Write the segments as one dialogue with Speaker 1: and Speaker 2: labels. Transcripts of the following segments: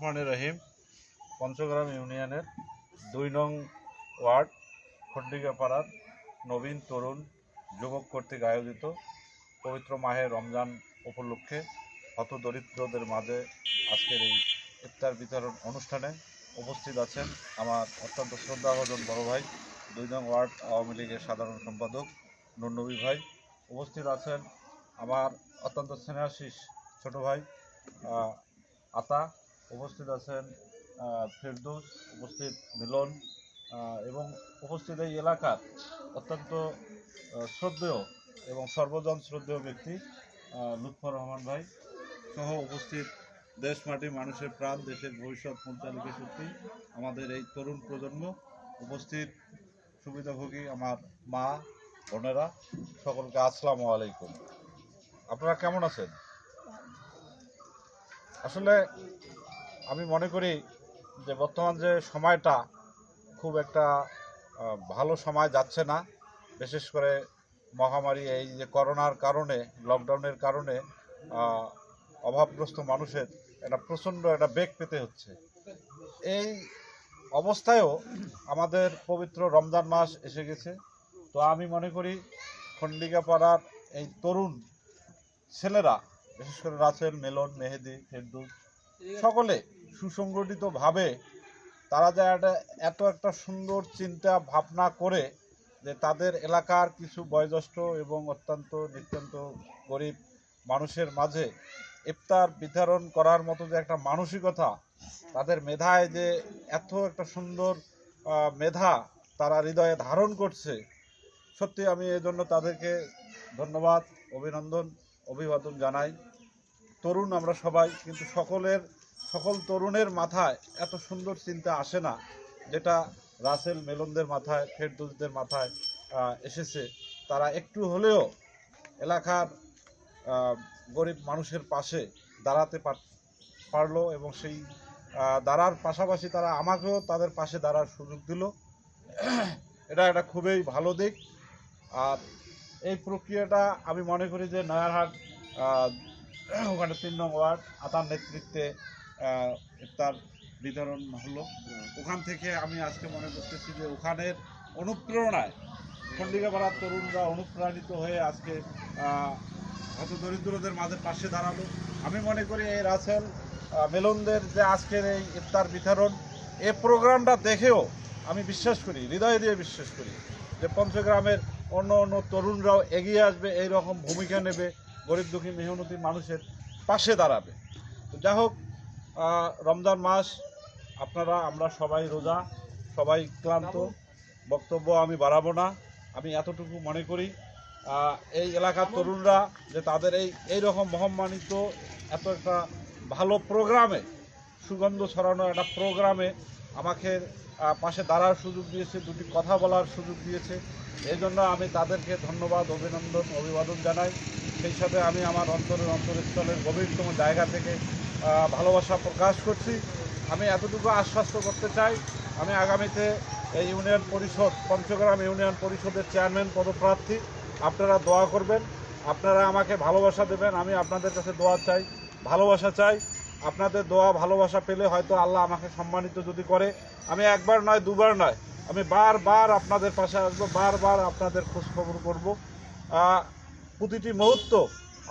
Speaker 1: রহমানির রহিম। পঞ্চগ্রাম ইউনিয়নের ২ নং ওয়ার্ড খন্ডিকাপাড়ার নবীন তরুণ যুবক কর্তৃক আয়োজিত পবিত্র মাহে রমজান উপলক্ষে হতদরিদ্রদের মাঝে আজকের এই ইফতার বিতরণ অনুষ্ঠানে উপস্থিত আছেন আমার অত্যন্ত শ্রদ্ধাভাজন বড় ভাই ২ নং ওয়ার্ড আওয়ামী লীগের সাধারণ সম্পাদক নুরনবী ভাই। উপস্থিত আছেন আমার অত্যন্ত স্নেহাশিস ছোট ভাই আতা। উপস্থিত আছেন ফেরদৌস, উপস্থিত মিলন এবং উপস্থিত এই এলাকার অত্যন্ত শ্রদ্ধেয় এবং সর্বজন শ্রদ্ধেয় ব্যক্তি লুৎফর রহমান ভাই সহ উপস্থিত দেশ মাটি মানুষের প্রাণ, দেশের ভবিষ্যৎ পরিচালিকা শক্তি আমাদের এই তরুণ প্রজন্ম, উপস্থিত সুবিধাভোগী আমার মা বোনেরা, সকলকে আসসালামু আলাইকুম। আপনারা কেমন আছেন? আসলে আমি মনে করি যে বর্তমান যে সময়টা খুব একটা ভালো সময় যাচ্ছে না। বিশেষ করে মহামারী এই যে করোনার কারণে, লকডাউনের কারণে অভাবগ্রস্ত মানুষের একটা প্রচণ্ড একটা বেগ পেতে হচ্ছে। এই অবস্থায়ও আমাদের পবিত্র রমজান মাস এসে গেছে। তো আমি মনে করি খন্ডিকাপাড়ার এই তরুণ ছেলেরা, বিশেষ করে রাসেল, মেলন, মেহেদি, ফেরদৌস, সকলে সুসংগঠিতভাবে তারা যে এত একটা সুন্দর চিন্তা ভাবনা করে যে তাদের এলাকার কিছু বয়োজ্যেষ্ঠ এবং নিতান্ত গরিব মানুষের মাঝে ইফতার বিতরণ করার মতো যে একটা মানসিকতা, তাদের মেধায় যে এত একটা সুন্দর মেধা তারা হৃদয়ে ধারণ করছে, সত্যি আমি এই জন্য তাদেরকে ধন্যবাদ, অভিনন্দন, অভিবাদন জানাই। তরুণ আমরা সবাই, কিন্তু সকল তরুণের মাথায় এত সুন্দর চিন্তা আসে না যেটা রাসেল, মেলনদের মাথায়, ফেরদৌসদের মাথায় এসেছে। তারা একটু হলেও এলাকার গরিব মানুষের পাশে দাঁড়াতে পারলো এবং সেই দাঁড়ার পাশাপাশি তারা আমাকেও তাদের পাশে দাঁড়ার সুযোগ দিল। এটা একটা খুবই ভালো দিক। আর এই প্রক্রিয়াটা আমি মনে করি যে নয়ারহাট ওখানে ৩ নং ওয়ার্ড আতার নেতৃত্বে ইফতার বিতরণ হলো। ওখান থেকে আমি আজকে মনে করতেছি যে ওখানের অনুপ্রেরণায় খন্ডিকাপাড়ার তরুণরা অনুপ্রাণিত হয়ে আজকে হতদরিদ্রদের মাঝে পাশে দাঁড়ালো। আমি মনে করি এই রাসেল, মেলনদের যে আজকের এই ইফতার বিতরণ, এই প্রোগ্রামটা দেখেও আমি বিশ্বাস করি, হৃদয় দিয়ে বিশ্বাস করি যে পঞ্চগ্রামের অন্য তরুণরাও এগিয়ে আসবে, এই রকম ভূমিকা নেবে, গরিব দুঃখী মেহনতি মানুষের পাশে দাঁড়াবে। তো যাই হোক, রমজান মাস, আমরা সবাই রোজা, সবাই ক্লান্ত, বক্তব্য আমি বাড়াবো না। আমি এতটুকু মনে করি এই এলাকার তরুণরা যে তাদের এই রকম মহাম্মানিত এত একটা ভালো প্রোগ্রামে, সুগন্ধ ছড়ানো একটা প্রোগ্রামে আমাকে পাশে দাঁড়ার সুযোগ দিয়েছে, দুটি কথা বলার সুযোগ দিয়েছে। এই জন্য আমি তাদেরকে ধন্যবাদ, অভিনন্দন, অভিবাদন জানাই। সেই সাথে আমি আমার অন্তরস্থলের গভীরতম জায়গা থেকে ভালোবাসা প্রকাশ করছি। আমি এতটুকু আশ্বস্ত করতে চাই, আমি আগামীতে এই ইউনিয়ন পরিষদ, পঞ্চগ্রাম ইউনিয়ন পরিষদের চেয়ারম্যান পদপ্রার্থী। আপনারা দোয়া করবেন, আপনারা আমাকে ভালোবাসা দেবেন। আমি আপনাদের কাছে দোয়া চাই, ভালোবাসা চাই। আপনাদের দোয়া ভালোবাসা পেলে হয়তো আল্লাহ আমাকে সম্মানিত যদি করে, আমি একবার নয়, দুবার নয়, আমি বারবার আপনাদের পাশে আসবো, বারবার আপনাদের খোঁজখবর করবো, প্রতিটি মুহূর্ত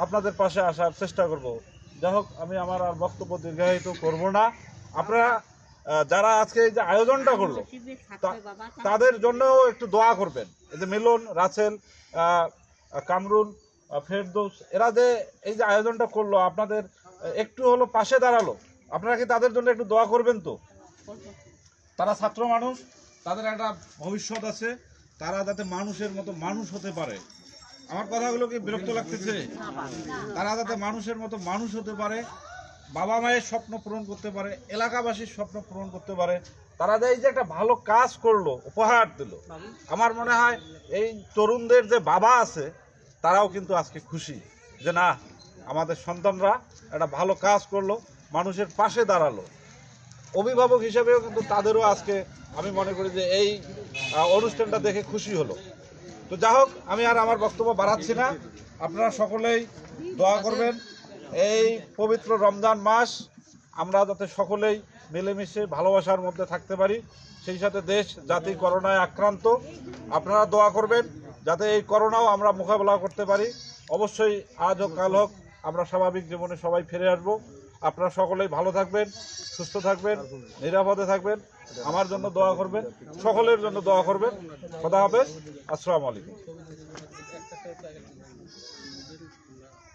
Speaker 1: আপনাদের পাশে আসার চেষ্টা করব। যাই হোক, আমি আমার আর বক্তব্য দীর্ঘায়িত করব না। আপনারা যারা আজকে এই যে আয়োজনটা করলো তাদের জন্যও একটু দোয়া করবেন। এই যে মিলন, রাসেল, কামরুল, ফেরদৌস, এরা যে এই যে আয়োজনটা করলো, আপনাদের একটু হলো পাশে দাঁড়ালো, আপনারা কি তাদের জন্য একটু দোয়া করবেন? তো তারা ছাত্র মানুষ, তাদের একটা ভবিষ্যৎ আছে, তারা যাতে মানুষের মতো মানুষ হতে পারে। আমার কথাগুলো কি বিরক্ত লাগতেছে? তারা যাতে মানুষের মতো মানুষ হতে পারে, বাবা মায়ের স্বপ্ন পূরণ করতে পারে, এলাকাবাসীর স্বপ্ন পূরণ করতে পারে। তারা যে এই যে একটা ভালো কাজ করলো, উপহার দিল, আমার মনে হয় এই তরুণদের যে বাবা আছে তারাও কিন্তু আজকে খুশি যে না, আমাদের সন্তানরা একটা ভালো কাজ করলো, মানুষের পাশে দাঁড়ালো। অভিভাবক হিসেবেও কিন্তু তাদেরও আজকে আমি মনে করি যে এই অনুষ্ঠানটা দেখে খুশি হলো। তো যাই হোক, আমি আর আমার বক্তব্য বাড়াচ্ছি না। আপনারা সকলেই দোয়া করবেন এই পবিত্র রমজান মাস আমরা যাতে সকলেই মিলেমিশে ভালোবাসার মধ্যে থাকতে পারি। সেই সাথে দেশ জাতি করোনায় আক্রান্ত, আপনারা দোয়া করবেন যাতে এই করোনাও আমরা মোকাবেলা করতে পারি। অবশ্যই আজ হোক কাল হোক আমরা স্বাভাবিক জীবনে সবাই ফিরে আসব। আপনারা সকলেই ভালো থাকবেন, সুস্থ থাকবেন, নিরাপদে থাকবেন, আমার জন্য দোয়া করবেন, সকলের জন্য দোয়া করবেন। খোদা হাফেজ, আসসালামু আলাইকুম।